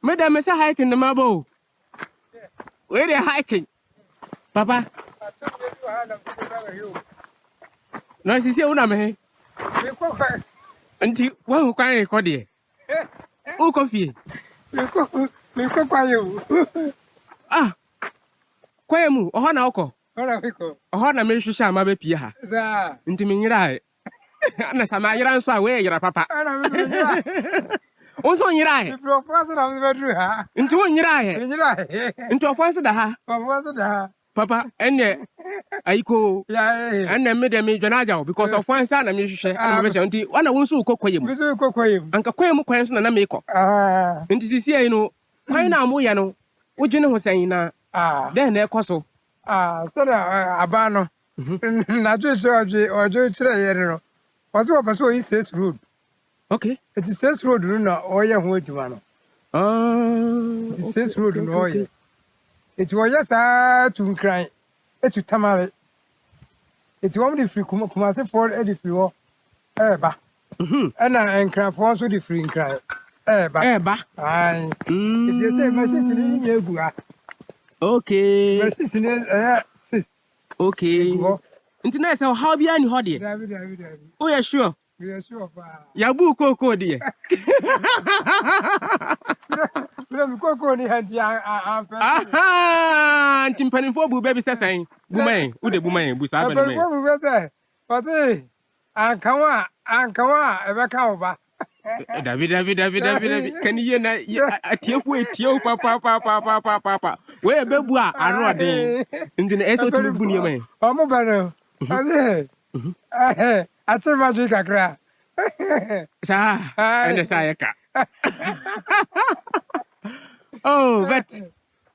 Madam is hiking the marble. Where they hiking? Papa. No, she said, "Una until one who can't record it. Oh, coffee. Ah, Quamu, or Honako. A honor may shall my baby. Into me, right? Unless I'm a answer away, your papa. Also, your eye. Into one your eye. Into a force of the ha. Papa, and I go, and then made me Janaja because of one son. I'm sure I'm one of those who cook him. Uncle Quam Quenson and Amico. And this is here, you know, why now, Moyano? What you know was saying, then there, Cosso. So Abano. Not just or Joe. What's what person is says road? Okay. It is says road, or your wood, man. It is says road, no. It was just to cry. It's to Tamale. It's only free Kumasi for Eddie Fio. Eba. And I cry for also the free cry. Eba. Aye. It is a machine in your Okay. machine in sis. Okay. Internet, so how be any hobby? Oh, yeah, sure. We are sure. Yabu Coco, dear. Aha! Timpani for baby saying, Boomerang, with the boomerang, Busa. But and come on, ever come over. David, can you hear a tear with you, papa? Where Bebua are not there in the essence of Bunyaman. Oh, Mobile. I tell my drink a cry. Sir, and the Sayaka. Oh, but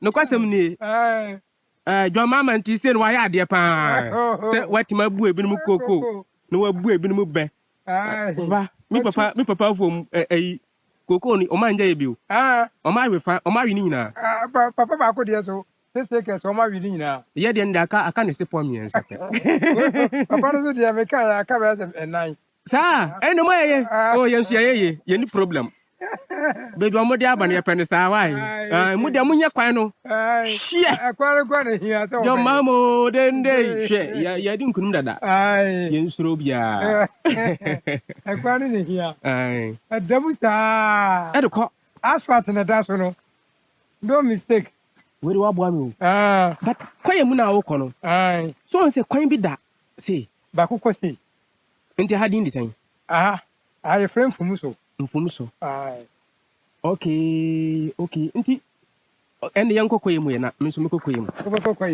no question me. Your mamma and she said, why are dear pa? Said what my boy been cocoa. No boy been moved back. Me papa from a cocoa or my debut. Or my refer, or my Nina. Papa could hear so. Sisters, or my Nina. Yet, then I can't support me and second. Papa, I come as a night. Sir, anyway, oh, yes, any problem. Baby, I'm there, but you're penny, why? Mudamunya Quano. Shit, I here. Your mamma, then they share. Ya didn't come that. Aye, Yes, Robia. I quite in here. Aye, A double star. at a cock. Asphalt in a dash, no mistake. Where do I want But quite a muna okono. aye, So I say, quite be that. Say, Bakukosi. into had in the same. I a friend from Muso. Infumuso. Aye, Okay. Inti. And the young cocoa, Miss Mukoquim. Cocoa.